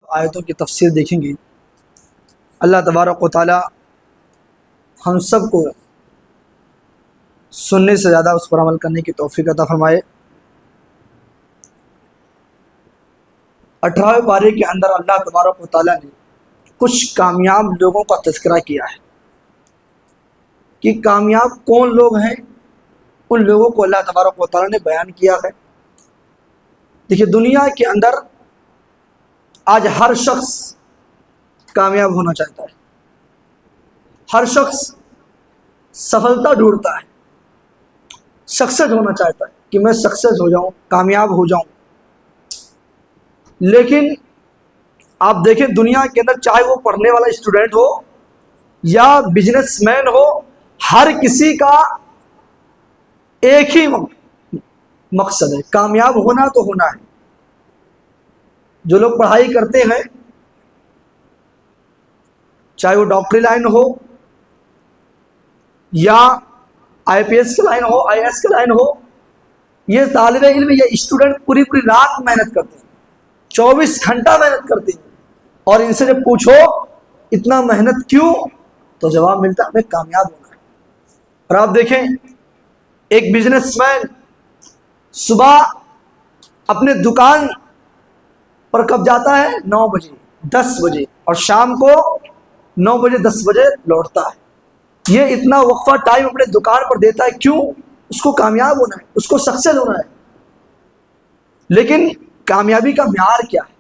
آیتوں کی تفسیر دیکھیں گے۔ اللہ تبارک و تعالی ہم سب کو سننے سے زیادہ اس پر عمل کرنے کی توفیق عطا فرمائے۔ 18ویں پارے کے اندر اللہ تبارک و تعالی نے کچھ کامیاب لوگوں کا تذکرہ کیا ہے کہ کامیاب کون لوگ ہیں۔ ان لوگوں کو اللہ تبارک و تعالی نے بیان کیا ہے۔ دیکھیے، دنیا کے اندر آج ہر شخص کامیاب ہونا چاہتا ہے، ہر شخص سفلتا ڈھونڈتا ہے، سکسیس ہونا چاہتا ہے کہ میں سکسیس ہو جاؤں، کامیاب ہو جاؤں۔ لیکن آپ دیکھیں دنیا کے اندر چاہے وہ پڑھنے والا اسٹوڈنٹ ہو یا بزنس مین ہو، ہر کسی کا ایک ہی مقصد ہے، کامیاب ہونا تو ہونا ہے۔ جو لوگ پڑھائی کرتے ہیں، چاہے وہ ڈاکٹری لائن ہو یا آئی پی ایس کی لائن ہو، آئی ایس کی لائن ہو، یہ طالب علم یا اسٹوڈنٹ پوری رات محنت کرتے ہیں، 24 گھنٹہ محنت کرتے ہیں، اور ان سے جب پوچھو اتنا محنت کیوں، تو جواب ملتا ہے ہمیں کامیاب ہونا ہے۔ اور آپ دیکھیں ایک بزنس مین صبح اپنے دکان پر کب جاتا ہے؟ 9 بجے 10 بجے، اور شام کو 9 بجے 10 بجے لوٹتا ہے۔ یہ اتنا وقفہ ٹائم اپنے دکان پر دیتا ہے، کیوں؟ اس کو کامیاب ہونا ہے، اس کو سکسیس ہونا ہے۔ لیکن کامیابی کا معیار کیا ہے؟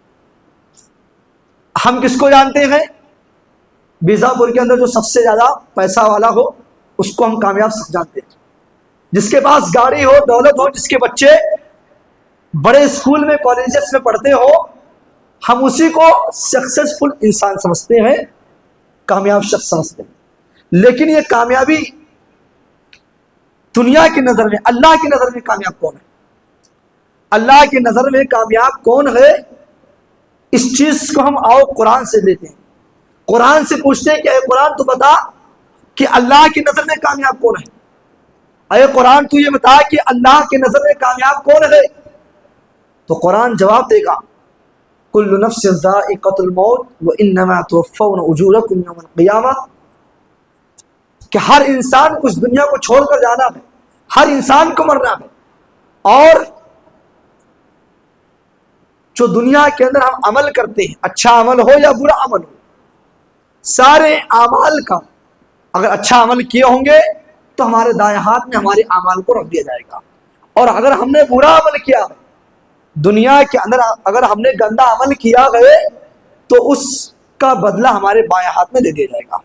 ہم کس کو جانتے ہیں؟ بیزاپور کے اندر جو سب سے زیادہ پیسہ والا ہو اس کو ہم کامیاب جانتے ہیں، جس کے پاس گاڑی ہو، دولت ہو، جس کے بچے بڑے اسکول میں کالجز میں پڑھتے ہو، ہم اسی کو سکسیسفل انسان سمجھتے ہیں، کامیاب شخص سمجھتے ہیں۔ لیکن یہ کامیابی دنیا کی نظر میں، اللہ کی نظر میں کامیاب کون ہے؟ اللہ کی نظر میں کامیاب کون ہے؟ اس چیز کو ہم آؤ قرآن سے لیتے ہیں، قرآن سے پوچھتے ہیں کہ اے قرآن تو بتا کہ اللہ کی نظر میں کامیاب کون ہے؟ اے قرآن تو یہ بتا کہ اللہ کی نظر میں کامیاب کون ہے؟ تو قرآن جواب دے گا، کل نفس ذائقۃ الموت وانما توفون اجورکم یوم القیامہ، کہ ہر انسان کو اس دنیا کو چھوڑ کر جانا ہے، ہر انسان کو مرنا ہے، اور جو دنیا کے اندر ہم عمل کرتے ہیں، اچھا عمل ہو یا برا عمل ہو، سارے اعمال کا اگر اچھا عمل کیے ہوں گے تو ہمارے دائیں ہاتھ میں ہمارے اعمال کو رکھ دیا جائے گا، اور اگر ہم نے برا عمل کیا ہے دنیا کے اندر، اگر ہم نے گندا عمل کیا ہے تو اس کا بدلہ ہمارے بائیں ہاتھ میں دے دیا جائے گا۔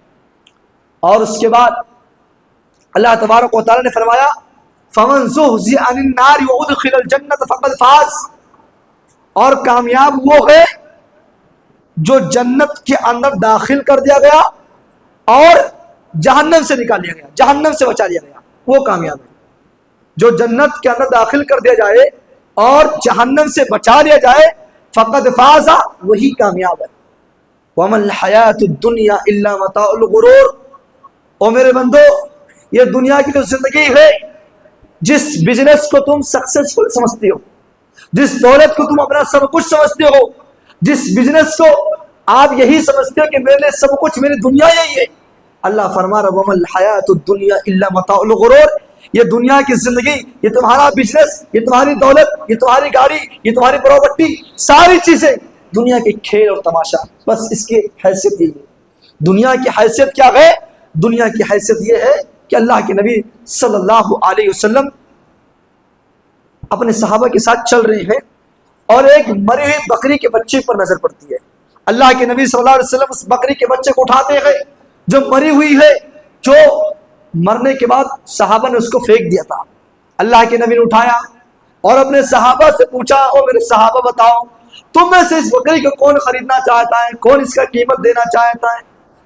اور اس کے بعد اللہ تبارک و تعالی نے فرمایا فَمَنْ زُحْزِحَ عَنِ النَّارِ وَأُدْخِلَ الْجَنَّةَ فَقَدْ فَازَ، اور کامیاب وہ ہے جو جنت کے اندر داخل کر دیا گیا اور جہنم سے نکال لیا گیا، جہنم سے بچا لیا گیا، وہ کامیاب ہے۔ جو جنت کے اندر داخل کر دیا جائے اور جہنم سے بچا لیا جائے، فقد فاز، وہی کامیاب ہے۔ وَمَا الْحَيَاةُ الدُّنْيَا إِلَّا مَتَاعُ الْغُرُورِ، او میرے بندو، یہ دنیا کی جو زندگی ہے، جس بزنس کو تم سکسیسفل سمجھتے ہو، جس دولت کو تم اپنا سب کچھ سمجھتے ہو، جس بزنس کو آپ یہی سمجھتے ہو کہ میرے لیے سب کچھ، میری دنیا یہی ہے، اللہ فرما رہا وَمَا الْحَيَاةُ الدُّنْيَا إِلَّا مَتَاعُ الْغُرُورِ، یہ دنیا کی زندگی، یہ تمہارا بزنس، یہ تمہاری دولت، یہ تمہاری گاڑی، یہ تمہاری پراپرٹی، ساری چیزیں دنیا کے کھیل اور تماشا، بس اس کی حیثیت یہی ہے۔ دنیا کی حیثیت کیا ہے؟ دنیا کی حیثیت یہ ہے کہ اللہ کے نبی صلی اللہ علیہ وسلم اپنے صحابہ کے ساتھ چل رہے ہیں اور ایک مری ہوئی بکری کے بچے پر نظر پڑتی ہے۔ اللہ کے نبی صلی اللہ علیہ وسلم اس بکری کے بچے کو اٹھاتے ہیں جو مری ہوئی ہے، جو مرنے کے بعد صحابہ نے اس کو پھینک دیا تھا۔ اللہ کے نبی نے اٹھایا اور اپنے صحابہ سے پوچھا، او میرے صحابہ بتاؤ تم میں سے اس بکری کو کون خریدنا چاہتا ہے، کون اس کا قیمت دینا چاہتا ہے؟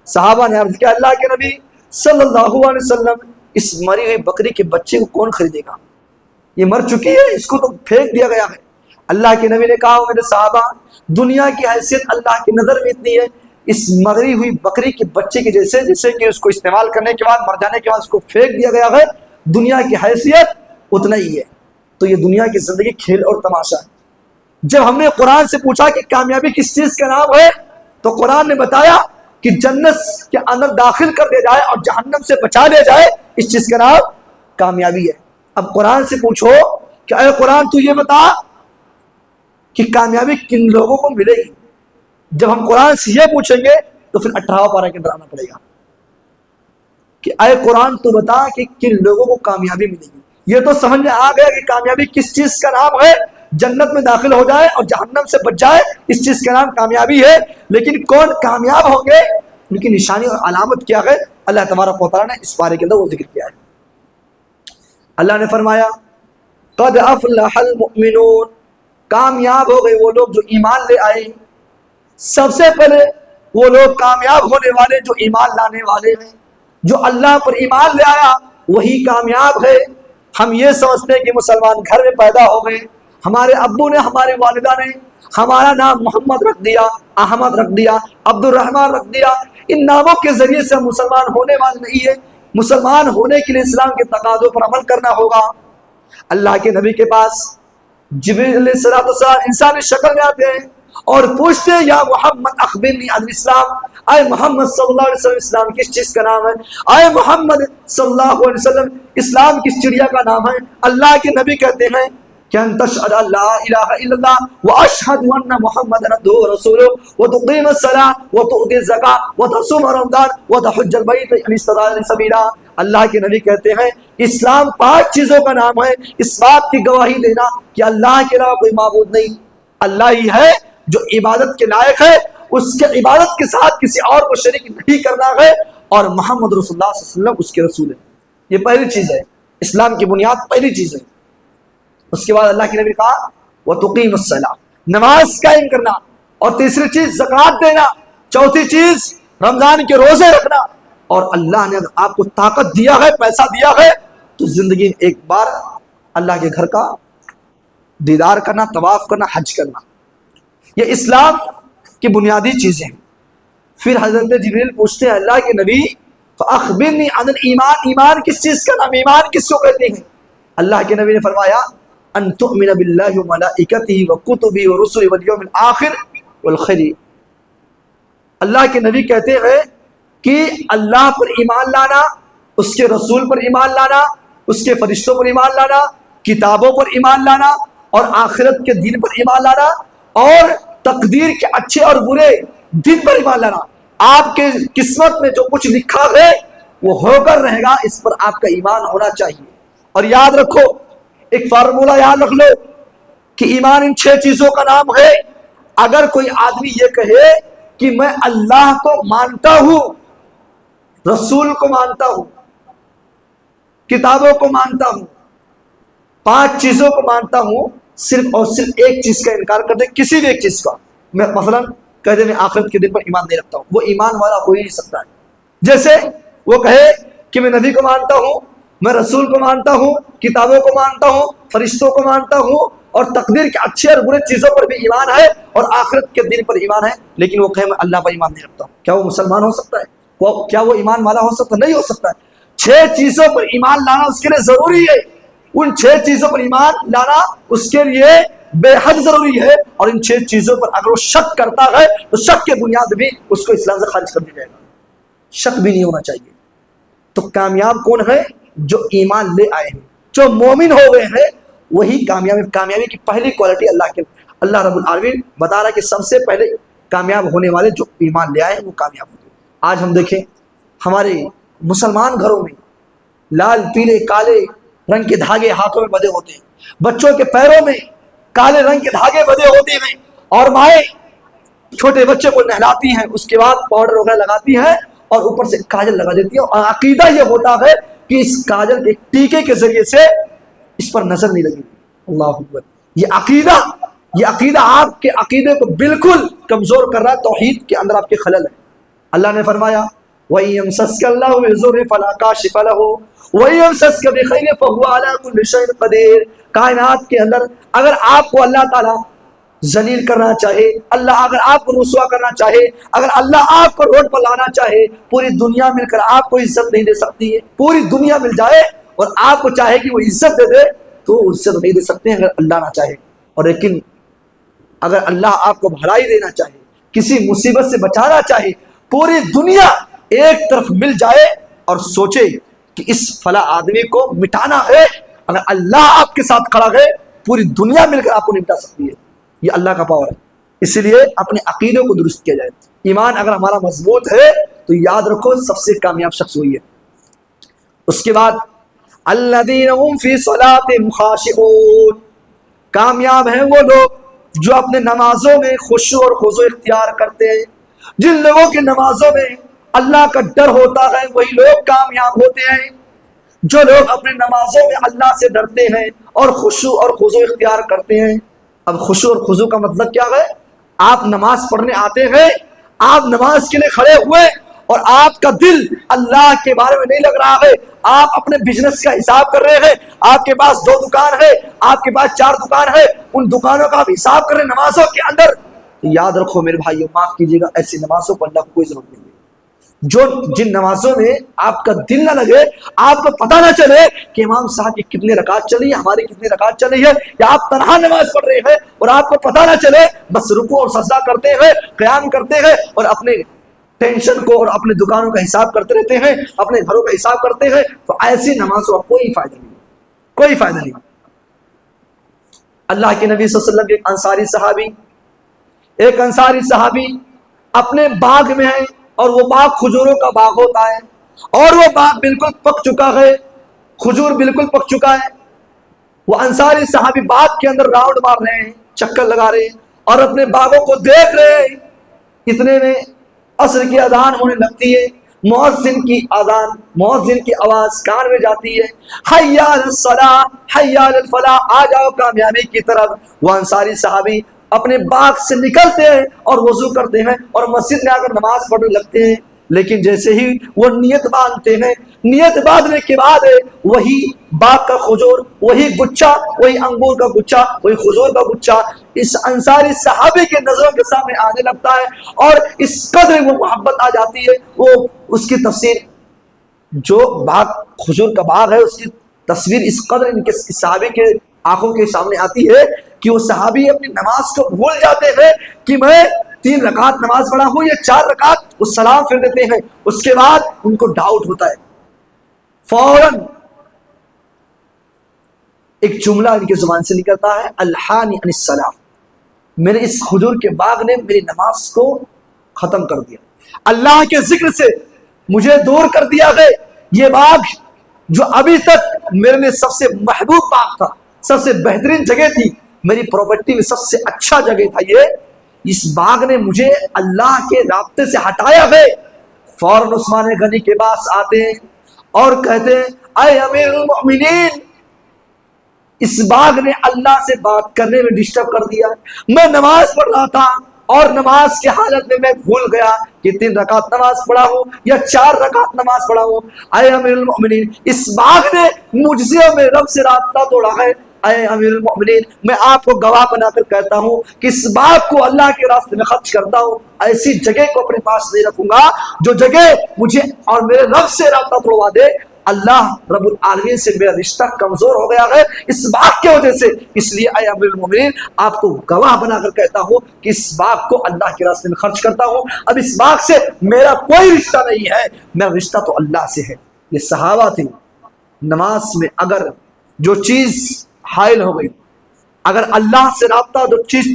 صحابہ نے عرض کیا، اللہ کے نبی صلی اللہ علیہ وسلم، اس مری ہوئی بکری کے بچے کو کون خریدے گا؟ یہ مر چکی ہے، اس کو تو پھینک دیا گیا ہے۔ اللہ کے نبی نے کہا، میرے صحابہ، دنیا کی حیثیت اللہ کی نظر میں اتنی ہے، اس مری ہوئی بکری کے بچے کے جیسے کہ اس کو استعمال کرنے کے بعد، مر جانے کے بعد اس کو پھینک دیا گیا ہے، دنیا کی حیثیت اتنا ہی ہے۔ تو یہ دنیا کی زندگی کھیل اور تماشا ہے۔ جب ہم نے قرآن سے پوچھا کہ کامیابی کس چیز کا نام ہے تو قرآن نے بتایا کہ جنت کے اندر داخل کر دیا جائے اور جہنم سے بچا لیا جائے، اس چیز کا نام کامیابی ہے۔ اب قرآن سے پوچھو کہ اے قرآن تو یہ بتا کہ کامیابی کن لوگوں کو ملے گی۔ جب ہم قرآن سے یہ پوچھیں گے تو پھر 18 پارہ کے اندر آنا پڑے گا کہ اے قرآن تو بتا کہ کن لوگوں کو کامیابی ملے گی۔ یہ تو سمجھ میں آ گیا کہ کامیابی کس چیز کا نام ہے، جنت میں داخل ہو جائے اور جہنم سے بچ جائے، اس چیز کا نام کامیابی ہے۔ لیکن کون کامیاب ہوں گے، ان کی نشانی اور علامت کیا ہے، اللہ تبارک و تعالیٰ نے اس پارے کے اندر وہ ذکر کیا ہے۔ اللہ نے فرمایا قد افلح المؤمنون، کامیاب ہو گئے وہ لوگ جو ایمان لے آئے۔ سب سے پہلے وہ لوگ کامیاب ہونے والے جو ایمان لانے والے ہیں، جو اللہ پر ایمان لے آیا وہی کامیاب ہے۔ ہم یہ سمجھتے ہیں کہ مسلمان گھر میں پیدا ہو گئے، ہمارے ابو نے ہمارے والدہ نے ہمارا نام محمد رکھ دیا، احمد رکھ دیا، عبد الرحمن رکھ دیا، ان ناموں کے ذریعے سے ہم مسلمان ہونے والے نہیں ہے۔ مسلمان ہونے کے لیے اسلام کے تقاضوں پر عمل کرنا ہوگا۔ اللہ کے نبی کے پاس جبریل علیہ السلام انسانی شکل میں آتے ہیں اور پوچھتے ہیں یا محمد اخبرنی عن الاسلام، اے محمد صلی اللہ علیہ وسلم اسلام کس چیز کا نام ہے، اے محمد صلی اللہ علیہ وسلم اسلام کس چڑیا کا نام ہے۔ اللہ کے نبی کہتے ہیں کہ ان تشهد ان لا الہ الا اللہ واشهد ان محمدا عبدہ ورسولہ وتقیم الصلاۃ وتؤتی الزکاۃ وتصوم رمضان وتحج البیت ان استطاع الیہ سبیلا۔ اللہ کے نبی کہتے ہیں اسلام 5 چیزوں کا نام ہے، اس بات کی گواہی دینا کہ اللہ کے علاوہ کوئی معبود نہیں، اللہ ہی ہے جو عبادت کے لائق ہے، اس کے عبادت کے ساتھ کسی اور کو شریک نہیں کرنا ہے، اور محمد رسول اللہ صلی اللہ علیہ وسلم اس کے رسول ہے۔ یہ پہلی چیز ہے، اسلام کی بنیاد پہلی چیز ہے۔ اس کے بعد اللہ کے نبی نے کہا وَتُقِيمُ الصَّلَاةَ، نماز قائم کرنا، اور تیسری چیز زکوٰۃ دینا، چوتھی چیز رمضان کے روزے رکھنا، اور اللہ نے اگر آپ کو طاقت دیا ہے، پیسہ دیا ہے، تو زندگی میں ایک بار اللہ کے گھر کا دیدار کرنا، طواف کرنا، حج کرنا۔ یہ اسلام کی بنیادی چیزیں ہیں۔ پھر حضرت جبریل پوچھتے ہیں اللہ کے نبی فَأَخْبِرْنِي عَنِ الْإِيمَانِ، ایمان کس چیز کا نام، ایمان کس کو کہتے ہیں؟ اللہ کے نبی نے فرمایا ان تؤمن باللہ وملائکتہ وکتبہ ورسلہ والیوم الآخر والخیر۔ اللہ کے نبی کہتے ہیں کہ اللہ پر ایمان لانا، اس کے رسول پر ایمان لانا، اس کے فرشتوں پر ایمان لانا، کتابوں پر ایمان لانا، اور آخرت کے دن پر ایمان لانا، اور تقدیر کے اچھے اور برے دن پر ایمان لانا۔ آپ کے قسمت میں جو کچھ لکھا ہے وہ ہو کر رہے گا، اس پر آپ کا ایمان ہونا چاہیے۔ اور یاد رکھو، ایک فارمولہ یاد رکھ لو کہ ایمان ان 6 چیزوں کا نام ہے۔ اگر کوئی آدمی یہ کہے کہ میں اللہ کو مانتا ہوں، رسول کو مانتا ہوں، کتابوں کو مانتا ہوں، 5 چیزوں کو مانتا ہوں، صرف اور صرف ایک چیز کا انکار کر دے، کسی بھی ایک چیز کا، میں مثلا کہہ دے میں آخرت کے دن پر ایمان نہیں رکھتا ہوں، وہ ایمان والا ہو ہی نہیں سکتا ہے۔ جیسے وہ کہے کہ میں نبی کو مانتا ہوں، میں رسول کو مانتا ہوں، کتابوں کو مانتا ہوں، فرشتوں کو مانتا ہوں، اور تقدیر کے اچھے اور برے چیزوں پر بھی ایمان ہے، اور آخرت کے دن پر ایمان ہے، لیکن وہ کہے میں اللہ پر ایمان نہیں رکھتا ہوں، کیا وہ مسلمان ہو سکتا ہے؟ کیا وہ ایمان والا ہو سکتا ہے؟ نہیں ہو سکتا ہے۔ 6 چیزوں پر ایمان لانا اس کے لیے ضروری ہے، ان 6 چیزوں پر ایمان لانا اس کے لیے بے حد ضروری ہے، اور ان 6 چیزوں پر اگر وہ شک کرتا ہے تو شک کے بنیاد بھی اس کو اسلام سے خارج کر دیا جائے گا، شک بھی نہیں ہونا چاہیے۔ تو کامیاب کون ہے؟ جو ایمان لے آئے ہیں، جو مومن ہو گئے ہیں، وہی کامیابی کی پہلی کوالٹی اللہ رب العالمین بتا رہا ہے کہ سب سے پہلے کامیاب ہونے والے جو ایمان لے آئے ہیں وہ کامیاب ہوتے ہیں۔ آج ہم دیکھیں ہمارے مسلمان گھروں میں لال پیلے کالے رنگ کے دھاگے ہاتھوں میں بدے ہوتے ہیں، بچوں کے پیروں میں کالے رنگ کے دھاگے بدے ہوتے ہیں، اور مائیں چھوٹے بچے کو نہلاتی ہیں، اس کے بعد پاؤڈر وغیرہ لگاتی ہیں اور اوپر سے کاجل لگا دیتی ہیں، اور عقیدہ یہ ہوتا ہے کہ اس کاجل کے ٹیکے کے ذریعے سے اس پر نظر نہیں لگے گی۔ اللہ اکبر، یہ عقیدہ آپ کے عقیدے کو بالکل کمزور کر رہا ہے، توحید کے اندر آپ کے خلل ہے۔ اللہ نے فرمایا وَإِن يَمْسَسْكَ اللَّهُ بِضُرٍّ فَلَا كَاشِفَ لَهُ وَإِن يَمْسَسْكَ بِخَيْرٍ فَهُوَ عَلَى كُلِّ شَيْءٍ قَدِيرٌ۔ کائنات کے اندر اگر آپ کو اللہ تعالیٰ ذلیل کرنا چاہے، اللہ اگر آپ کو رسوا کرنا چاہے، اگر اللہ آپ کو روڈ پر لانا چاہے، پوری دنیا مل کر آپ کو عزت نہیں دے سکتی ہے۔ پوری دنیا مل جائے اور آپ کو چاہے کہ وہ عزت دے دے تو عزت نہیں دے سکتے ہیں اگر اللہ نہ چاہے۔ اور لیکن اگر اللہ آپ کو بھلائی دینا چاہے، کسی مصیبت سے بچانا چاہے، پوری دنیا ایک طرف مل جائے اور سوچے کہ اس فلاں آدمی کو مٹانا ہے، اگر اللہ آپ کے ساتھ کھڑا ہے پوری دنیا مل کر آپ کو نمٹا سکتی ہے۔ یہ اللہ کا پاور ہے۔ اسی لیے اپنے عقیدوں کو درست کیا جائے۔ ایمان اگر ہمارا مضبوط ہے تو یاد رکھو سب سے کامیاب شخص وہی ہے۔ اس کے بعد الذین هم فی صلاتہم خاشعون، کامیاب ہیں وہ لوگ جو اپنے نمازوں میں خشوع اور خضوع اختیار کرتے ہیں۔ جن لوگوں کی نمازوں میں اللہ کا ڈر ہوتا ہے وہی لوگ کامیاب ہوتے ہیں۔ جو لوگ اپنے نمازوں میں اللہ سے ڈرتے ہیں اور خشوع اور خضوع اختیار کرتے ہیں۔ اب خشوع اور خضوع کا مطلب کیا ہے؟ آپ نماز پڑھنے آتے ہیں، آپ نماز کے لیے کھڑے ہوئے اور آپ کا دل اللہ کے بارے میں نہیں لگ رہا ہے، آپ اپنے بزنس کا حساب کر رہے ہیں، آپ کے پاس 2 دکان ہے، آپ کے پاس 4 دکان ہے، ان دکانوں کا آپ حساب کر رہے ہیں نمازوں کے اندر، تو یاد رکھو میرے بھائیو، معاف کیجیے گا، ایسی نمازوں کو اللہ کو کوئی ضرورت نہیں ہے۔ جن نمازوں میں آپ کا دل نہ لگے، آپ کو پتہ نہ چلے کہ امام صاحب کی کتنے رکعت چلی ہے، ہماری کتنی رکعت چلی ہے، یا آپ تنہا نماز پڑھ رہے ہیں اور آپ کو پتہ نہ چلے، بس رکوع اور سجدہ کرتے ہیں، قیام کرتے ہیں اور اپنے ٹینشن کو اور اپنے دکانوں کا حساب کرتے رہتے ہیں، اپنے گھروں کا حساب کرتے ہیں، تو ایسی نمازوں کا کوئی فائدہ نہیں، کوئی فائدہ نہیں۔ اللہ کے نبی صلی اللہ علیہ وسلم ایک انصاری صحابی اپنے باغ میں ہیں، اور وہ باغ کھجوروں کا باغ ہوتا ہے، اور وہ باغ بالکل پک چکا ہے، کھجور بالکل پک چکا ہے۔ وہ انصاری صحابی باغ کے اندر راؤنڈ مار رہے ہیں، چکر لگا رہے ہیں اور اپنے باغوں کو دیکھ رہے ہیں۔ اتنے میں عصر کی اذان ہونے لگتی ہے، مؤذن کی آواز کان میں جاتی ہے، حی علی الصلاۃ حی علی الفلاح، آ جاؤ کامیابی کی طرف۔ وہ انصاری صحابی اپنے باغ سے نکلتے ہیں اور وضو کرتے ہیں اور مسجد میں آ کر نماز پڑھنے لگتے ہیں، لیکن جیسے ہی وہ نیت باندھتے ہیں، نیت باندھنے کے بعد وہی باغ کا کھجور، وہی گچھا، وہی انگور کا گچھا، وہی کھجور کا گچھا اس انصاری صحابی کے نظروں کے سامنے آنے لگتا ہے، اور اس قدر وہ محبت آ جاتی ہے۔ وہ اس کی تفسیر، جو باغ کھجور کا باغ ہے، اس کی تصویر اس قدر ان کے صحابی کے آنکھوں کے سامنے آتی ہے کہ وہ صحابی اپنی نماز کو بھول جاتے ہیں کہ میں 3 رکعت نماز پڑھا ہوں یا 4 رکعت، وہ سلام پھر دیتے ہیں۔ اس کے بعد ان کو ڈاؤٹ ہوتا ہے، فوراً ایک جملہ ان کی زبان سے نکلتا ہے، الحانی عن الصلاۃ، میرے اس کھجور کے باغ نے میری نماز کو ختم کر دیا، اللہ کے ذکر سے مجھے دور کر دیا ہے۔ یہ باغ جو ابھی تک میرے لیے سب سے محبوب باغ تھا، سب سے بہترین جگہ تھی، میری پراپرٹی میں سب سے اچھا جگہ تھا، اس باغ نے مجھے اللہ کے رابطے سے ہٹایا ہے۔ فوراً عثمان غنی کے پاس آتے ہیں اور کہتے ہیں، اے امیر المؤمنین، اس باغ نے اللہ سے بات کرنے میں ڈسٹرب کر دیا، میں نماز پڑھ رہا تھا اور نماز کی حالت میں بھول گیا کہ 3 رکعت نماز پڑھا ہوں یا 4 رکعت نماز پڑھا ہوں۔ اے امیر المؤمنین، اس باغ نے مجھ سے اور میرے رب سے رابطہ توڑا ہے۔ اے امیر المؤمنین، میں آپ کو گواہ بنا کر کہتا ہوں کہ اس باغ کو اللہ کے راستے میں خرچ کرتا ہوں، ایسی جگہ کو اپنے پاس نہیں رکھوں گا جو جگہ مجھے اور میرے رب سے رابطہ توڑوا دے۔ اللہ رب العالمین سے میرا رشتہ کمزور ہو گیا ہے اس باغ کی وجہ سے، اس لیے اے امیر المومنین آپ کو گواہ بنا کر کہتا ہوں کہ اس باغ کو اللہ کے راستے میں خرچ کرتا ہوں۔ اب اس باغ سے میرا کوئی رشتہ نہیں ہے، میرا رشتہ تو اللہ سے ہے۔ یہ صحابہ تھے، نماز میں اگر جو چیز حائل ہو گئی، اگر اللہ سے رابطہ جو چیز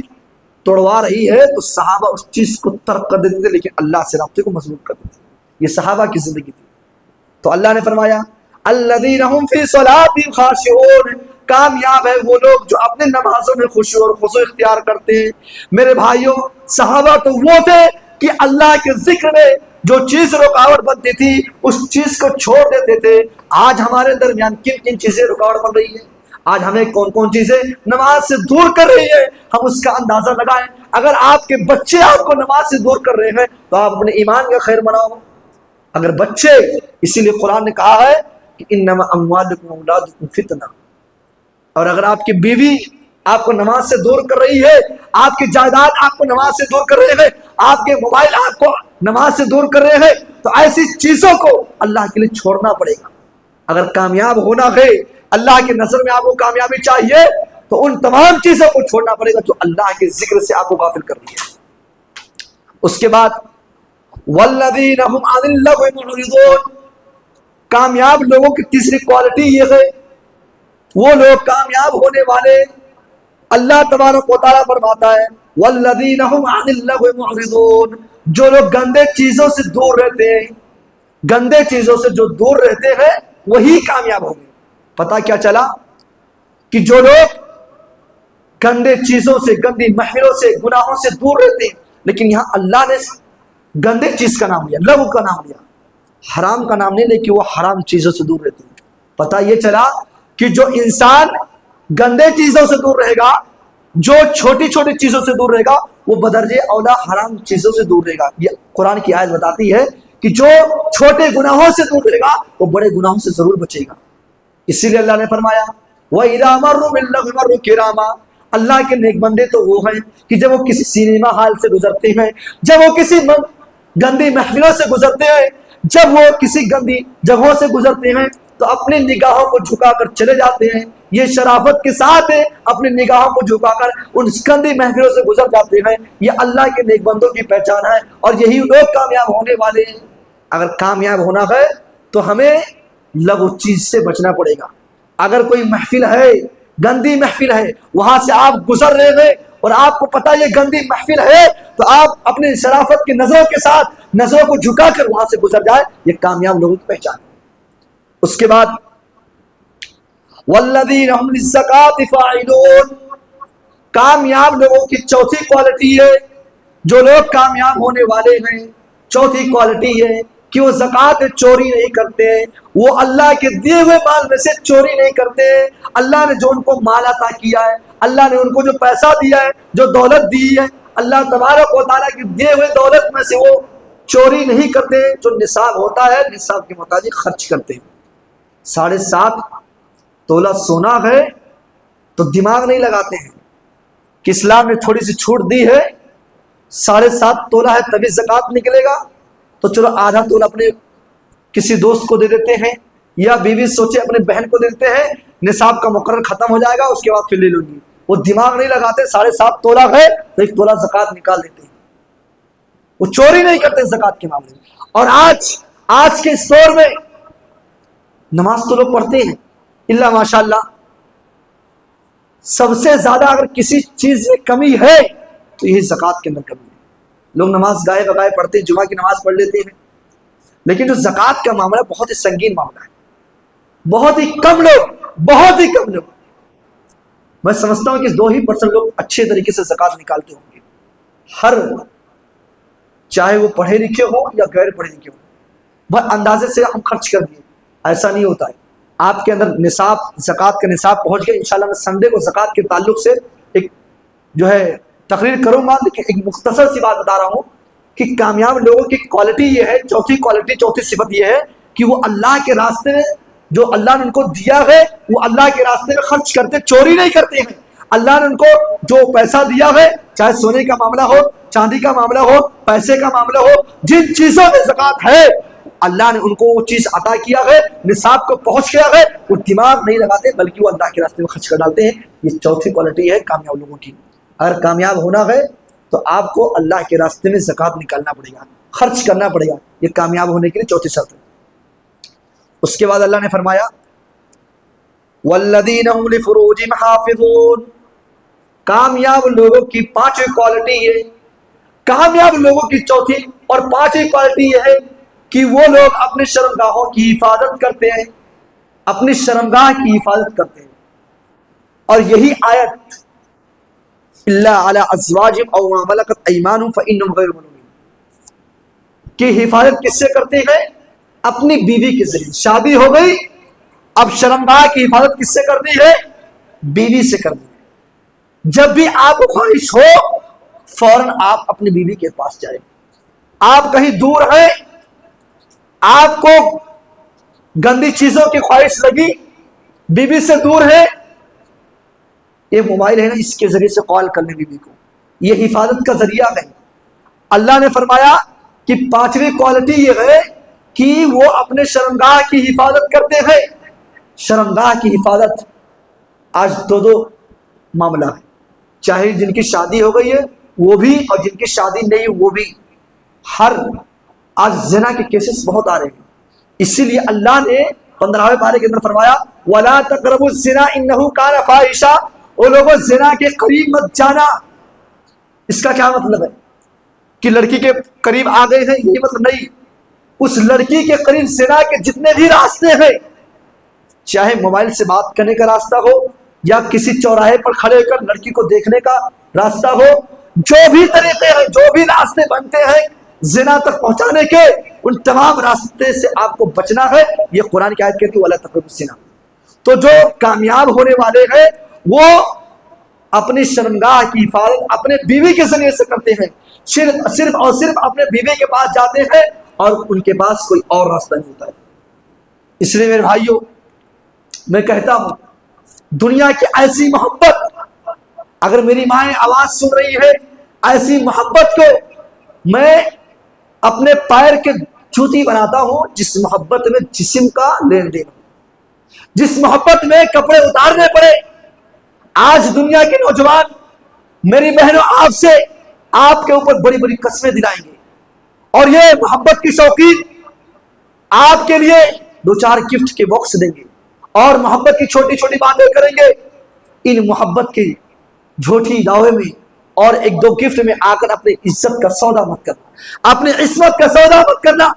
توڑوا رہی ہے تو صحابہ اس چیز کو ترک کر دیتے تھے، لیکن اللہ سے رابطے کو مضبوط کر دیتے تھے۔ یہ صحابہ کی زندگی تھی۔ تو اللہ نے فرمایا الذین هم فی صلاتہم خاشعون، کامیاب ہے وہ لوگ جو اپنے نمازوں میں خشوع اور خضوع اختیار کرتے ہیں۔ میرے بھائیوں، صحابہ تو وہ تھے کہ اللہ کے ذکر میں جو چیز رکاوٹ بنتی تھی اس چیز کو چھوڑ دیتے تھے۔ آج ہمارے درمیان کن کن چیزیں رکاوٹ بن رہی ہیں؟ آج ہمیں کون کون چیزیں نماز سے دور کر رہی ہے؟ ہم اس کا اندازہ لگائیں۔ اگر آپ کے بچے آپ کو نماز سے دور کر رہے ہیں تو آپ اپنے ایمان کا خیر مناؤ۔ اگر بچے، اسی لیے قرآن نے کہا ہے کہ انما اموالکم واولادکم فتنہ، اور اگر آپ کی بیوی آپ کو نماز سے دور کر رہی ہے، آپ کی جائیداد آپ کو نماز سے دور کر رہے ہیں، آپ کے موبائل آپ کو نماز سے دور کر رہے ہیں، تو ایسی چیزوں کو اللہ کے لیے چھوڑنا پڑے گا۔ اگر کامیاب ہونا ہے، اللہ کی نظر میں آپ کو کامیابی چاہیے، تو ان تمام چیزوں کو چھوڑنا پڑے گا جو اللہ کے ذکر سے آپ کو غافل کر رہی ہے. اس کے بعد والذین هم عن اللغو معرضون، کامیاب لوگوں کی تیسری کوالٹی یہ ہے، وہ لوگ کامیاب ہونے والے اللہ تبارک و تعالیٰ فرماتا ہے والذین هم عن اللغو معرضون، جو لوگ گندے چیزوں سے دور رہتے ہیں، گندے چیزوں سے جو دور رہتے ہیں وہی کامیاب ہوں گے. پتہ کیا چلا کہ جو لوگ گندے چیزوں سے، گندی محفلوں سے، گناہوں سے دور رہتے ہیں، لیکن یہاں اللہ نے گندے چیز کا نام لیا، لغو کا نام لیا، حرام کا نام نہیں لے کہ وہ حرام چیزوں سے دور رہتے ہیں. پتہ یہ چلا کہ جو انسان گندے چیزوں سے دور رہے گا، جو چھوٹی چھوٹی چیزوں سے دور رہے گا، وہ بدرجہ اولا حرام چیزوں سے دور رہے گا. یہ قرآن کی آیت بتاتی ہے کہ جو چھوٹے گناہوں سے دور رہے گا وہ بڑے گناہوں سے ضرور بچے گا. اسی لیے اللہ نے فرمایا وَإِذَا مَرُّوا بِاللَّغْوِ مَرُّوا كِرَامًا، اللہ کے نیک بندے تو وہ ہیں کہ جب وہ کسی سینما ہال سے گزرتے ہیں، جب وہ کسی گندی محفلوں سے گزرتے ہیں، جب وہ کسی گندی جگہوں سے گزرتے ہیں تو اپنی نگاہوں کو جھکا کر چلے جاتے ہیں. یہ شرافت کے ساتھ ہے، اپنی نگاہوں کو جھکا کر ان گندی محفلوں سے گزر جاتے ہیں. یہ اللہ کے نیک بندوں کی پہچان ہے اور یہی لوگ کامیاب ہونے والے ہیں. اگر کامیاب ہونا ہے تو ہمیں لغو چیز سے بچنا پڑے گا. اگر کوئی محفل ہے، گندی محفل ہے، وہاں سے آپ گزر رہے ہیں اور آپ کو پتا یہ گندی محفل ہے، تو آپ اپنی شرافت کی نظروں کے ساتھ نظروں کو جھکا کر وہاں سے گزر جائے. یہ کامیاب لوگوں کی پہچان ہے. اس کے بعد والذین هم للزکاۃ فاعلون، کامیاب لوگوں کی چوتھی کوالٹی ہے، جو لوگ کامیاب ہونے والے ہیں چوتھی کوالٹی ہے کہ وہ زکوٰۃ چوری نہیں کرتے، وہ اللہ کے دیے ہوئے مال میں سے چوری نہیں کرتے. اللہ نے جو ان کو مال عطا کیا ہے، اللہ نے ان کو جو پیسہ دیا ہے، جو دولت دی ہے، اللہ تبارک و تعالیٰ کی دیے ہوئے دولت میں سے وہ چوری نہیں کرتے. جو نصاب ہوتا ہے نصاب کے مطابق خرچ کرتے ہیں. 7.5 تولہ سونا ہے تو دماغ نہیں لگاتے ہیں کہ اسلام نے تھوڑی سی چھوٹ دی ہے، 7.5 تولہ ہے تبھی زکوٰۃ نکلے گا تو چلو آدھا تولہ اپنے کسی دوست کو دے دیتے ہیں، یا بیوی سوچے اپنے بہن کو دے دیتے ہیں، نصاب کا مقرر ختم ہو جائے گا اس کے بعد پھر لے لوں گی. وہ دماغ نہیں لگاتے، 7.5 تولہ ہے تو 1 تولہ زکوٰۃ نکال دیتے ہیں. وہ چوری نہیں کرتے زکوٰۃ کے معاملے میں. اور آج کے اس دور میں نماز تو لوگ پڑھتے ہیں اللہ ماشاء اللہ، سب سے زیادہ اگر کسی چیز میں کمی ہے تو یہی زکوٰۃ کے اندر کمی ہے. لوگ نماز گائے بگائے پڑھتے ہیں، جمعہ کی نماز پڑھ لیتے ہیں، لیکن جو زکوٰۃ کا معاملہ بہت ہی سنگین معاملہ ہے. بہت ہی کم لوگ میں سمجھتا ہوں کہ 2% لوگ اچھے طریقے سے زکوٰۃ نکالتے ہوں گے. ہر چاہے وہ پڑھے لکھے ہو یا غیر پڑھے لکھے ہو، بہت اندازے سے ہم خرچ کر دیے. ایسا نہیں ہوتا ہے. آپ کے اندر نصاب، زکوٰۃ کا نصاب پہنچ گیا. انشاءاللہ میں سنڈے کو زکوٰۃ کے تعلق سے ایک جو ہے تقریر کروں گا، لیکن ایک مختصر سی بات بتا رہا ہوں کہ کامیاب لوگوں کی کوالٹی یہ ہے، چوتھی صفت یہ ہے کہ وہ اللہ کے راستے میں جو اللہ نے ان کو دیا ہے وہ اللہ کے راستے میں خرچ کرتے، چوری نہیں کرتے ہیں. اللہ نے ان کو جو پیسہ دیا ہے، چاہے سونے کا معاملہ ہو، چاندی کا معاملہ ہو، پیسے کا معاملہ ہو، جن چیزوں میں زکوٰۃ ہے اللہ نے ان کو وہ چیز عطا کیا ہے، نصاب کو پہنچ گیا ہے، وہ دماغ نہیں لگاتے بلکہ وہ اللہ کے راستے میں خرچ کر ڈالتے ہیں. یہ چوتھی کوالٹی ہے کامیاب لوگوں کی. اگر کامیاب ہونا ہے تو آپ کو اللہ کے راستے میں زکوٰۃ نکالنا پڑے گا، خرچ کرنا پڑے گا. یہ کامیاب ہونے کے لیے چوتھی شرط ہے. اس کے بعد اللہ نے فرمایا والذین هم لفروجہم حافظون، کامیاب لوگوں کی 5ویں کوالٹی ہے، کامیاب لوگوں کی چوتھی اور 5ویں کوالٹی یہ ہے کہ وہ لوگ اپنی شرمگاہوں کی حفاظت کرتے ہیں، اپنی شرمگاہ کی حفاظت کرتے ہیں. اور یہی آیت اللہ علی ازواجہم او ما ملکت ایمانہم فانہم غیر ملومین کی حفاظت کس سے کرتے ہیں؟ اپنی بیوی کے ذریعے. شادی ہو گئی، اب شرمگاہ کی حفاظت کس سے کرنی ہے؟ بیوی سے کرنی ہے. جب بھی آپ کو خواہش ہو فوراً آپ اپنی بیوی کے پاس جائیں. آپ کہیں دور ہیں، آپ کو گندی چیزوں کی خواہش لگی، بیوی سے دور ہے، یہ موبائل ہے نا، اس کے ذریعے سے کال کرنے بیوی کو، یہ حفاظت کا ذریعہ ہے. اللہ نے فرمایا کہ 5ویں کوالٹی یہ ہے کہ وہ اپنے شرمگاہ کی حفاظت کرتے ہیں. شرمگاہ کی حفاظت آج 2 معاملہ ہے، چاہے جن کی شادی ہو گئی ہے وہ بھی اور جن کی شادی نہیں وہ بھی. آج زنا کے کیسز بہت آ رہے ہیں. اسی لیے اللہ نے 15ویں پارے کے اندر فرمایا وَلَا تَقْرَبُوا الزِّنَا إِنَّهُ كَانَ فَاحِشًا. وہ لوگوں زنا کے قریب مت جانا. اس کا کیا مطلب ہے کہ لڑکی کے قریب آ گئے ہیں؟ یہی مطلب نہیں. اس لڑکی کے قریب زنا کے جتنے بھی راستے ہیں، چاہے موبائل سے بات کرنے کا راستہ ہو یا کسی چوراہے پر کھڑے ہو کر لڑکی کو دیکھنے کا راستہ ہو، جو بھی طریقے ہیں، جو بھی راستے بنتے ہیں زنا تک پہنچانے کے، ان تمام راستے سے آپ کو بچنا ہے. یہ قرآن کی آیت کہتی ہے وَلَا تَقْرَبُوا الزِّنَا. تو جو کامیاب ہونے والے ہیں وہ اپنی شرمگاہ کی حفاظت اپنے بیوی کے ذریعے سے کرتے ہیں. صرف اور صرف اپنے بیوی کے پاس جاتے ہیں اور ان کے پاس کوئی اور راستہ نہیں ہوتا ہے. اس لیے میرے بھائیوں میں کہتا ہوں دنیا کی ایسی محبت، اگر میری ماں آواز سن رہی ہے، ایسی محبت کو میں اپنے پیر کے جوتی بناتا ہوں جس محبت میں جسم کا لین دین ہو، جس محبت میں کپڑے اتارنے پڑے. آج دنیا کے نوجوان میری بہنوں آپ سے آپ کے اوپر بڑی بڑی قسمیں دلائیں گے اور یہ محبت کی شوقین آپ کے لیے 2-4 گفٹ کے باکس دیں گے اور محبت کی چھوٹی چھوٹی باتیں کریں گے. ان محبت کی جھوٹی دعوے میں اور 1-2 گفٹ میں آ کر اپنی عزت کا سودا مت کرنا، اپنی عصمت کا سودا مت کرنا.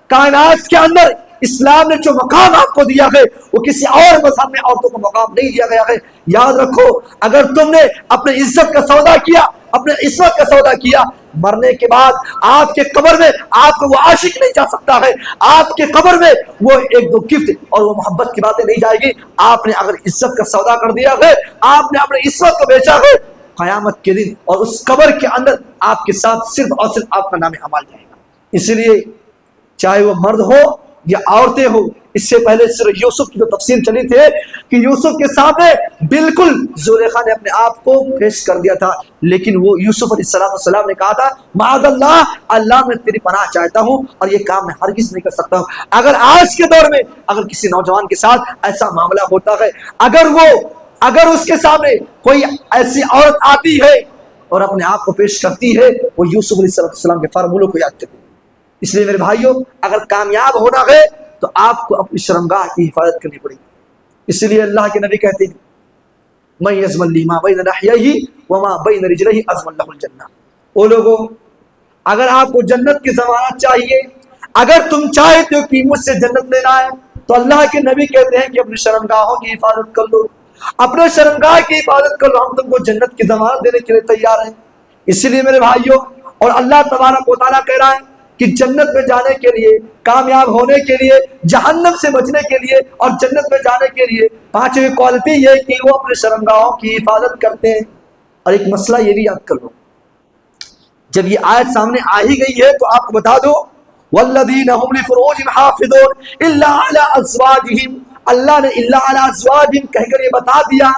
کائنات کے اندر اسلام نے جو مقام آپ کو دیا ہے وہ کسی اور مذہب میں عورتوں کو مقام نہیں دیا گیا ہے. یاد رکھو اگر تم نے اپنی عزت کا سودا کیا، اپنے عصمت کا سودا کیا، مرنے کے بعد آپ کے قبر میں آپ کو وہ عاشق نہیں جا سکتا ہے. آپ کے قبر میں وہ 1-2 گفٹ اور وہ محبت کی باتیں نہیں جائے گی. آپ نے اگر عزت کا سودا کر دیا ہے، آپ نے اپنی عصمت کو بیچا ہے، قیامت کے دن اور اس قبر کے اندر آپ کے ساتھ صرف اور صرف آپ کا نام اعمال جائے گا. اس لیے چاہے وہ مرد ہو یا عورتیں ہو، اس سے پہلے صرف یوسف کی جو تفسیر چلی تھی کہ یوسف کے سامنے بالکل زلیخا نے اپنے آپ کو پیش کر دیا تھا، لیکن وہ یوسف علیہ السلام نے کہا تھا معاذ اللہ، اللہ میں تیری پناہ چاہتا ہوں اور یہ کام میں ہرگز نہیں کر سکتا ہوں. اگر آج کے دور میں اگر کسی نوجوان کے ساتھ ایسا معاملہ ہوتا ہے، اگر اس کے سامنے کوئی ایسی عورت آتی ہے اور اپنے آپ کو پیش کرتی ہے، وہ یوسف علیہ السلام کے فارمولوں کو یاد کرتی ہے. اس لیے میرے بھائیوں اگر کامیاب ہونا ہے تو آپ کو اپنی شرمگاہ کی حفاظت کرنی پڑے گی. اس لیے اللہ کے نبی کہتے ہیں مَن یضمن لی ما بین لحییہ وما بین رجلیہ اضمن لہ الجنہ. او لوگوں اگر آپ کو جنت کی ضمانت چاہیے، اگر تم چاہتے ہو کہ مجھ سے جنت لینا ہے، تو اللہ کے نبی کہتے ہیں کہ اپنی شرمگاہوں کی حفاظت کر لو، اپنے شرمگاہ کی حفاظت کر لو، ہم تم کو جنت کی ضمانت دینے کے لیے تیار ہیں. اس لیے میرے بھائیوں اور اللہ تبارک و تعالیٰ کہہ رہا ہے کہ جنت میں جانے کے لیے، کامیاب ہونے کے لیے، جہنم سے بچنے کے لیے اور جنت میں جانے کے لیے 5ویں کوالٹی یہ کہ وہ اپنے شرمگاہوں کی حفاظت کرتے ہیں. اور ایک مسئلہ یہ بھی یاد کر لو، جب یہ آیت سامنے آ ہی گئی ہے تو آپ کو بتا دو والذین هم لفروجهم حافظون الا علی ازواجہم. اللہ نے الا علی ازواجہم کہہ کر یہ بتا دیا.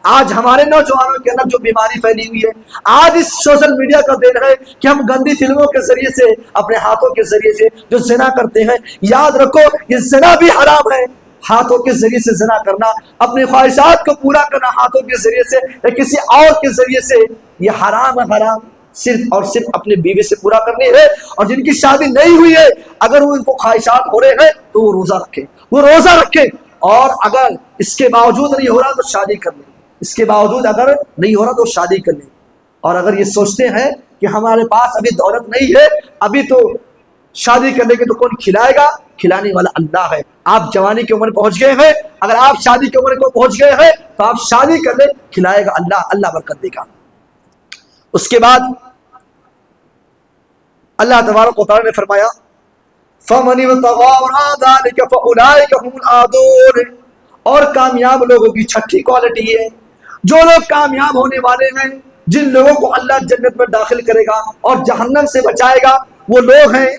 آج ہمارے نوجوانوں کے اندر جو بیماری پھیلی ہوئی ہے، آج اس سوشل میڈیا کا دین ہے کہ ہم گندی فلموں کے ذریعے سے، اپنے ہاتھوں کے ذریعے سے جو زنا کرتے ہیں. یاد رکھو یہ زنا بھی حرام ہے. ہاتھوں کے ذریعے سے زنا کرنا، اپنی خواہشات کو پورا کرنا ہاتھوں کے ذریعے سے یا کسی اور کے ذریعے سے، یہ حرام ہے. حرام صرف اور صرف اپنے بیوی سے پورا کرنی ہے. اور جن کی شادی نہیں ہوئی ہے اگر وہ ان کو خواہشات ہو رہے ہیں تو وہ روزہ رکھے اور اگر اس کے باوجود نہیں ہو رہا تو شادی کر لیں. اس کے باوجود اگر نہیں ہو رہا تو شادی کر لیں. اور اگر یہ سوچتے ہیں کہ ہمارے پاس ابھی دولت نہیں ہے، ابھی تو شادی کرنے کے تو کون کھلائے گا؟ کھلانے والا اللہ ہے. آپ جوانی کی عمر پہنچ گئے ہیں، اگر آپ شادی کی عمر کو پہنچ گئے ہیں تو آپ شادی کر لیں، کھلائے گا اللہ، اللہ برکت دے گا. اس کے بعد اللہ تبارک و تعالی نے فرمایا فَمَنِ ابْتَغَىٰ وَرَاءَ ذَٰلِكَ فَأُولَٰئِكَ هُمُ الْعَادُونَ. اور کامیاب لوگوں کی 6ٹھی کوالٹی ہے، جو لوگ کامیاب ہونے والے ہیں، جن لوگوں کو اللہ جنت میں داخل کرے گا اور جہنم سے بچائے گا، وہ لوگ ہیں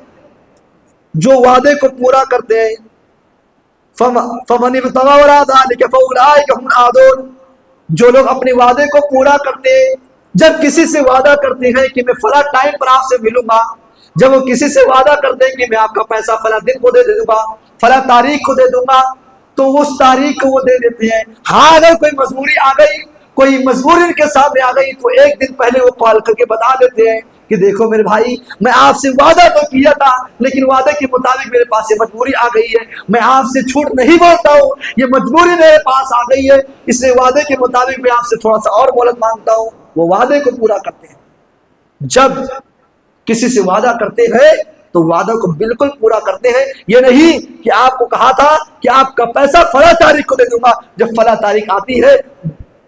جو وعدے کو پورا کرتے ہیں. فَمَنِ ابْتَغَىٰ وَرَاءَ ذَٰلِكَ فَأُولَٰئِكَ هُمُ الْعَادُونَ. جو لوگ اپنے وعدے کو پورا کرتے ہیں، جب کسی سے وعدہ کرتے ہیں کہ میں فلاں ٹائم پر آپ سے ملوں گا، جب وہ کسی سے وعدہ کرتے ہیں کہ میں آپ کا پیسہ فلاں دن کو دے دوں گا، فلاں تاریخ کو دے دوں گا، تو اس تاریخ کو وہ دے دیتے ہیں. ہاں اگر کوئی مجبوری آ گئی، کوئی مجبوری ان کے سامنے آ گئی تو ایک دن پہلے وہ کال کر کے بتا دیتے ہیں کہ دیکھو میرے بھائی، میں آپ سے وعدہ تو کیا تھا لیکن وعدے کے مطابق میرے پاس یہ مجبوری آ گئی ہے، میں آپ سے جھوٹ نہیں بولتا ہوں، یہ مجبوری میرے پاس آ گئی ہے، اس لیے وعدے کے مطابق میں آپ سے تھوڑا سا اور مہلت مانگتا ہوں۔ وہ وعدے کو پورا کرتے ہیں۔ جب کسی سے وعدہ کرتے ہیں تو وعدہ کو بالکل پورا کرتے ہیں، یہ نہیں کہ آپ کو کہا تھا کہ آپ کا پیسہ فلاں تاریخ کو دے دوں گا، جب فلاں تاریخ آتی ہے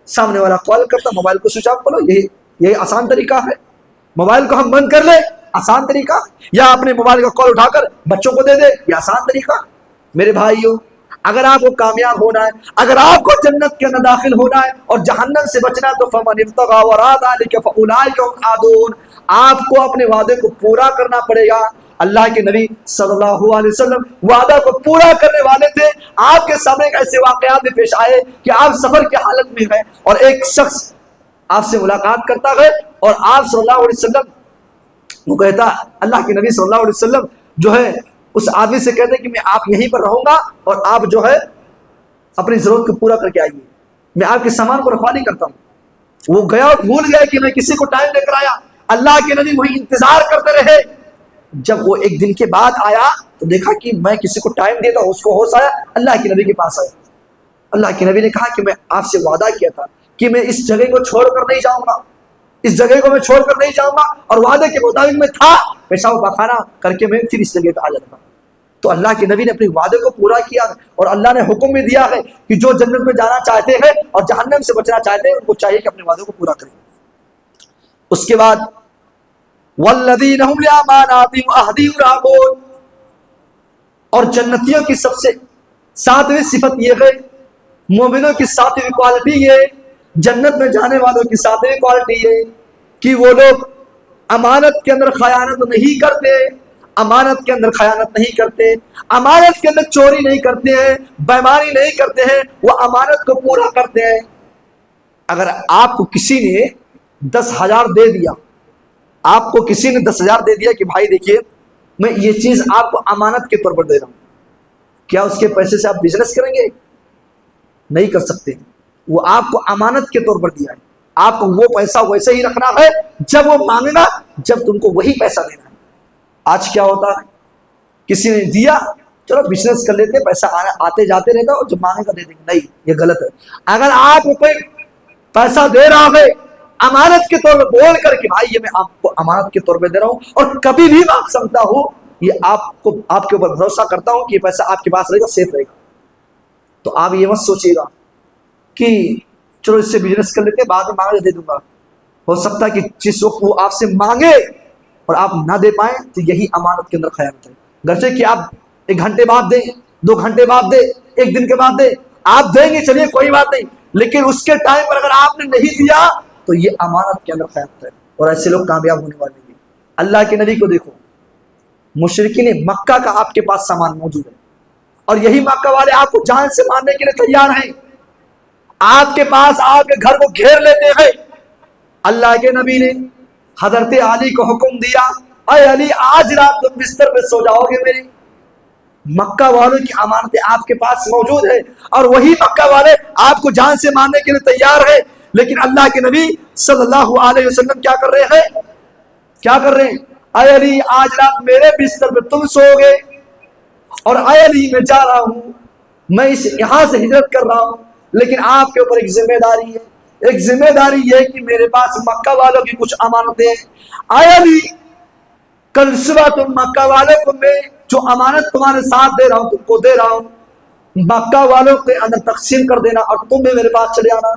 سامنے والا کال کرتا موبائل کو سوئچ آف کرو، یہی آسان طریقہ ہے۔ موبائل کو ہم بند کر لیں، آسان طریقہ، یا اپنے موبائل کا کال اٹھا کر بچوں کو دے دے، یہ آسان طریقہ۔ میرے بھائیوں، اگر آپ کو کامیاب ہونا ہے، اگر آپ کو جنت کے اندر داخل ہونا ہے اور جہنم سے بچنا ہے تو فمن ابتغى وراء ذلك فاولئک هم العادون، آپ کو اپنے وعدے کو پورا کرنا پڑے گا۔ اللہ کے نبی صلی اللہ علیہ وسلم وعدہ کو پورا کرنے والے تھے۔ آپ کے سامنے ایسے واقعات بھی پیش آئے کہ آپ سفر کی حالت میں ہیں اور ایک شخص آپ سے ملاقات کرتا ہے اور آپ صلی اللہ علیہ وسلم وہ کہتا، اللہ کے نبی صلی اللہ علیہ وسلم جو ہے اس آدمی سے کہتے کہ میں آپ یہیں پر رہوں گا اور آپ جو ہے اپنی ضرورت کو پورا کر کے آئیے، میں آپ کے سامان کو رکھوا نہیں کرتا ہوں۔ وہ گیا اور بھول گیا کہ میں کسی کو ٹائم دے کر آیا۔ اللہ کے نبی وہی انتظار کرتے رہے۔ جب وہ ایک دن کے بعد آیا تو دیکھا کہ میں کسی کو ٹائم دیتا ہوں، اس کو ہوش آیا، اللہ کے نبی کے پاس آیا۔ اللہ کے نبی نے کہا کہ میں آپ سے وعدہ کیا تھا کہ میں اس جگہ کو چھوڑ کر نہیں جاؤں گا، اس جگہ کو میں چھوڑ کر نہیں جاؤں گا، اور وعدے کے مطابق میں تھا، پیشاب پاخانہ کر کے میں پھر اس جگہ پہ آ جاتا۔ تو اللہ کے نبی نے اپنے وعدے کو پورا کیا اور اللہ نے حکم بھی دیا ہے کہ جو جنت میں جانا چاہتے ہیں اور جہنم سے بچنا چاہتے ہیں ان کو چاہیے کہ اپنے وعدے کو پورا کریں۔ اس کے بعد والذین هم لأماناتهم وعهدهم راعون، اور جنتیوں کی سب سے ساتویں صفت یہ ہے، مومنوں کی ساتویں کوالٹی یہ، جنت میں جانے والوں کی ساتویں کوالٹی یہ کہ وہ لوگ امانت کے اندر خیانت نہیں کرتے، امانت کے اندر خیانت نہیں کرتے، امانت کے اندر چوری نہیں کرتے ہیں، بےمانی نہیں کرتے ہیں، وہ امانت کو پورا کرتے ہیں۔ اگر آپ کو کسی نے 10,000 دے دیا، آپ کو کسی نے 10,000 دے دیا کہ بھائی دیکھیے میں یہ چیز آپ کو امانت کے طور پر دے رہا ہوں، کیا اس کے پیسے سے آپ بزنس کریں گے؟ نہیں کر سکتے، وہ آپ کو امانت کے طور پر دیا ہے، آپ کو وہ پیسہ ویسے ہی رکھنا ہے، جب وہ مانگے گا جب تم کو وہی پیسہ دینا ہے۔ آج کیا ہوتا ہے، کسی نے دیا چلو بزنس کر لیتے، پیسہ آتے جاتے رہتا اور جب مانگے گا دے دیں گے، نہیں، یہ غلط ہے۔ اگر آپ کو کوئی پیسہ دے رہا ہے امانت کے طور پر بول کر کہ بھائی یہ میں آپ کو امانت کے طور پہ دے رہا ہوں اور کبھی بھی مانگ سکتا ہوں، یہ آپ کے اوپر بھروسہ کرتا ہوں کہ یہ پیسہ آپ کے پاس رہے گا، سیف رہے گا، تو آپ یہ مت سوچیے گا کہ چلو اس سے بزنس کر لیتے بعد میں مانگے دے دوں گا۔ ہو سکتا ہے کہ جس وقت وہ آپ سے مانگے اور آپ نہ دے پائیں تو یہی امانت کے اندر خیانت ہے۔ گرچہ کہ آپ 1 گھنٹے بعد دیں، 2 گھنٹے بعد دیں، 1 دن کے بعد دیں، آپ دیں گے چلیے کوئی بات نہیں، لیکن اس کے ٹائم پر اگر آپ نے نہیں دیا تو یہ امانت کے اندر خیانت ہے، اور ایسے لوگ کامیاب ہونے والے ہیں۔ اللہ کے نبی کو دیکھو، مشرکین مکہ کا آپ کے پاس سامان موجود ہے اور یہی مکہ والے آپ کو جان سے مارنے کے لیے تیار ہیں، آپ کے پاس آپ کے گھر کو گھیر لیتے ہیں۔ اللہ کے نبی نے حضرت علی کو حکم دیا، اے علی آج رات تم بستر پہ سو جاؤ گے میری، مکہ والوں کی امانتیں آپ کے پاس موجود ہے اور وہی مکہ والے آپ کو جان سے مارنے کے لیے تیار ہے، لیکن اللہ کے نبی صلی اللہ علیہ وسلم کیا کر رہے ہیں، کیا کر رہے ہیں، اے علی آج رات میرے بستر پہ تم سو گے، اور اے علی میں جا رہا ہوں، میں یہاں سے ہجرت کر رہا ہوں، لیکن آپ کے اوپر ایک ذمہ داری ہے، ایک ذمہ داری یہ کہ میرے پاس مکہ والوں کی کچھ امانتیں ہیں، اے علی کل صبح تم مکہ والوں کو میں جو امانت تمہارے ساتھ دے رہا ہوں تم کو دے رہا ہوں، مکہ والوں کے اندر تقسیم کر دینا اور تم بھی میرے پاس چلے آنا۔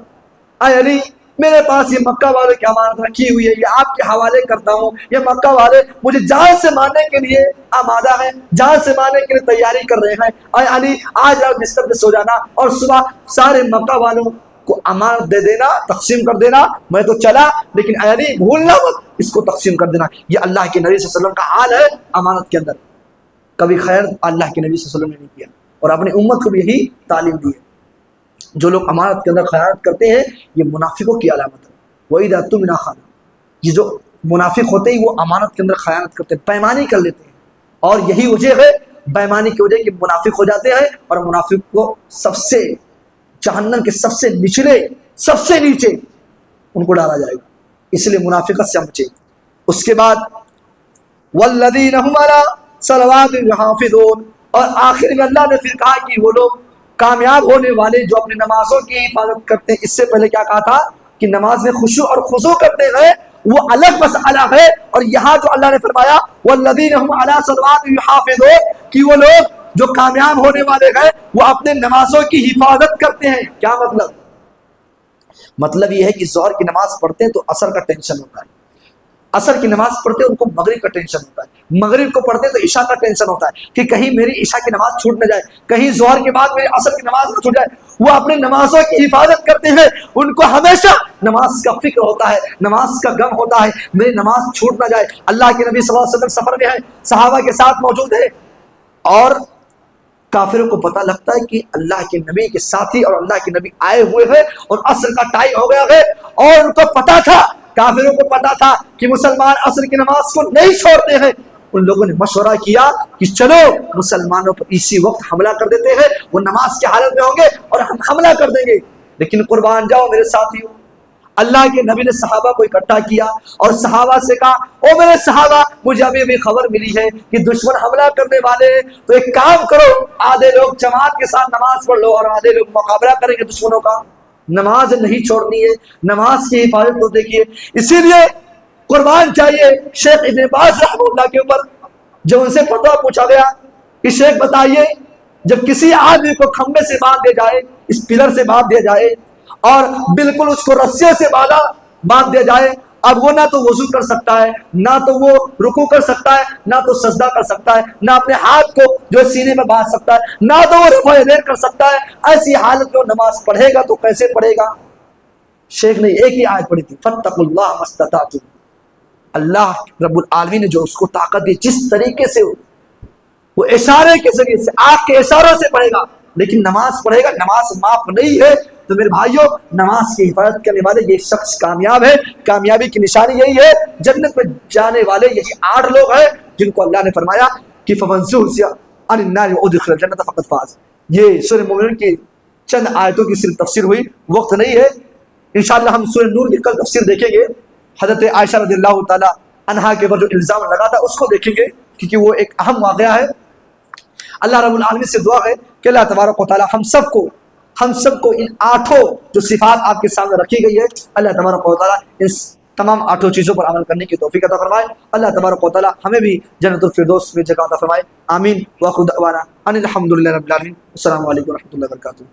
اے علی میرے پاس یہ مکہ والوں کی امانت رکھی ہوئی ہے، یہ آپ کے حوالے کرتا ہوں، یہ مکہ والے مجھے جان سے مارنے کے لیے آمادہ ہیں، جان سے مارنے کے لیے تیاری کر رہے ہیں، اے علی آج رات بستر پہ سو جانا اور صبح سارے مکہ والوں کو امانت دے دینا، تقسیم کر دینا، میں تو چلا لیکن اے علی بھولنا مت اس کو تقسیم کر دینا۔ یہ اللہ کے نبی صلی اللہ علیہ وسلم کا حال ہے امانت کے اندر، کبھی خیر اللہ کے نبی صلی اللہ علیہ وسلم نے نہیں کیا اور اپنی امت کو بھی یہی تعلیم دی ہے۔ جو لوگ امانت کے اندر خیانت کرتے ہیں یہ منافقوں کی علامت ہے۔ وَإِذَا اؤْتُمِنَ خَانَ، یہ جو منافق ہوتے ہیں وہ امانت کے اندر خیانت کرتے ہیں، پیمانی کر لیتے ہیں، اور یہی وجہ ہے پیمانی کی وجہ کہ منافق ہو جاتے ہیں، اور منافق کو سب سے جہنم کے سب سے نچلے سب سے نیچے ان کو ڈالا جائے گا، اس لیے منافقت سے ہم بچیں۔ اس کے بعد والذین هم علی صلواتہم یحافظون، اور آخر میں اللہ نے پھر کہا کہ وہ لوگ کامیاب ہونے والے جو اپنی نمازوں کی حفاظت کرتے ہیں۔ اس سے پہلے کیا کہا تھا کہ نماز میں خشوع اور خضوع کرتے ہیں، وہ الگ مسئلہ ہے، اور یہاں جو اللہ نے فرمایا والذین هم علی صلواتہم یحافظون کہ وہ لوگ جو کامیاب ہونے والے ہیں وہ اپنے نمازوں کی حفاظت کرتے ہیں۔ کیا مطلب یہ ہے کہ ظہر کی نماز پڑھتے ہیں تو عصر کا ٹینشن ہوتا ہے، عصر کی نماز پڑھتے ہیں ان کو مغرب کا ٹینشن ہوتا ہے، مغرب کو پڑھتے ہیں تو عشاء کا ٹینشن ہوتا ہے کہ کہیں میری عشاء کی نماز چھوٹ نہ جائے، کہیں ظہر کے بعد میری عصر کی نماز نہ چھوٹ جائے۔ وہ اپنے نمازوں کی حفاظت کرتے ہیں، ان کو ہمیشہ نماز کا فکر ہوتا ہے، نماز کا غم ہوتا ہے، میری نماز چھوٹ نہ جائے۔ اللہ کے نبی صلی اللہ علیہ وسلم سفر میں ہے، صحابہ کے ساتھ موجود ہے، اور کافروں کو پتہ لگتا ہے کہ اللہ کے نبی کے ساتھی اور اللہ کے نبی آئے ہوئے ہیں اور عصر کا ٹائم ہو گیا ہے، اور ان کو پتا تھا، کافروں کو پتا تھا کہ مسلمان عصر کی نماز کو نہیں چھوڑتے ہیں۔ ان لوگوں نے مشورہ کیا کہ چلو مسلمانوں پر اسی وقت حملہ کر دیتے ہیں، وہ نماز کی حالت میں ہوں گے اور ہم حملہ کر دیں گے۔ لیکن قربان جاؤ میرے ساتھیوں، اللہ کے نبی نے صحابہ کو اکٹھا کیا اور صحابہ سے کہا او میرے صحابہ، مجھے ابھی بھی خبر ملی ہے کہ دشمن حملہ کرنے والے ہیں، تو ایک کام کرو، آدھے لوگ جماعت کے ساتھ نماز پڑھ لو اور آدھے لوگ مقابلہ کریں گے دشمنوں کا۔ نماز نہیں چھوڑنی ہے، نماز کی حفاظت کو دیکھیے۔ اسی لیے قربان چاہیے شیخ ابن باز رحمہ اللہ کے اوپر، جب ان سے فتویٰ پوچھا گیا کہ شیخ بتائیے، جب کسی آدمی کو کھمبے سے باندھ دیا جائے، اس پلر سے باندھ دیا جائے اور بالکل اس کو رسیوں سے باندھ دیا جائے، اب وہ نہ تو وضو کر سکتا ہے، نہ تو وہ رکوع کر سکتا ہے، نہ تو سجدہ کر سکتا ہے، نہ اپنے ہاتھ کو جو سینے میں باندھ سکتا ہے، نہ تو وہ رفع یدین کر سکتا ہے، ایسی حالت میں نماز پڑھے گا تو کیسے پڑھے گا؟ شیخ نے ایک ہی آیت پڑھی تھی، فاتقوا اللہ ما استطعتم۔ اللہ رب العالمین نے جو اس کو طاقت دی، جس طریقے سے وہ اشارے کے ذریعے سے، آنکھ کے اشاروں سے پڑھے گا، لیکن نماز پڑھے گا، نماز معاف نہیں ہے۔ تو میرے بھائیوں، نماز کی حفاظت کرنے والے یہ شخص کامیاب ہے۔ کامیابی کی نشانی یہی ہے، جنت میں جانے والے یہی 8 لوگ ہیں جن کو اللہ نے فرمایا کہ فَمَنْ زُحْزِحَ عَنِ النَّارِ وَأُدْخِلَ الْجَنَّةَ فَقَدْ فَازَ۔ یہ سورہ مومنون کی چند آیتوں کی صرف تفسیر ہوئی، وقت نہیں ہے، انشاءاللہ ہم سورہ نور کی کل تفسیر دیکھیں گے۔ حضرت عائشہ رضی اللہ تعالی عنہا کے اوپر جو الزام لگا تھا اس کو دیکھیں گے، کیونکہ وہ ایک اہم واقعہ ہے۔ اللہ رب العالمین سے دعا ہے کہ اللہ تبارک و تعالی ہم سب کو ان 8 جو صفات آپ کے سامنے رکھی گئی ہے، اللہ تبارک و تعالی ان تمام 8 چیزوں پر عمل کرنے کی توفیق عطا فرمائے۔ اللہ تبارک و تعالی ہمیں بھی جنت الفردوس میں جگہ عطا فرمائے، آمین۔ وآخر دعوانا ان الحمد للہ رب العالمین۔ السلام علیکم و رحمۃ اللہ وبرکاتہ۔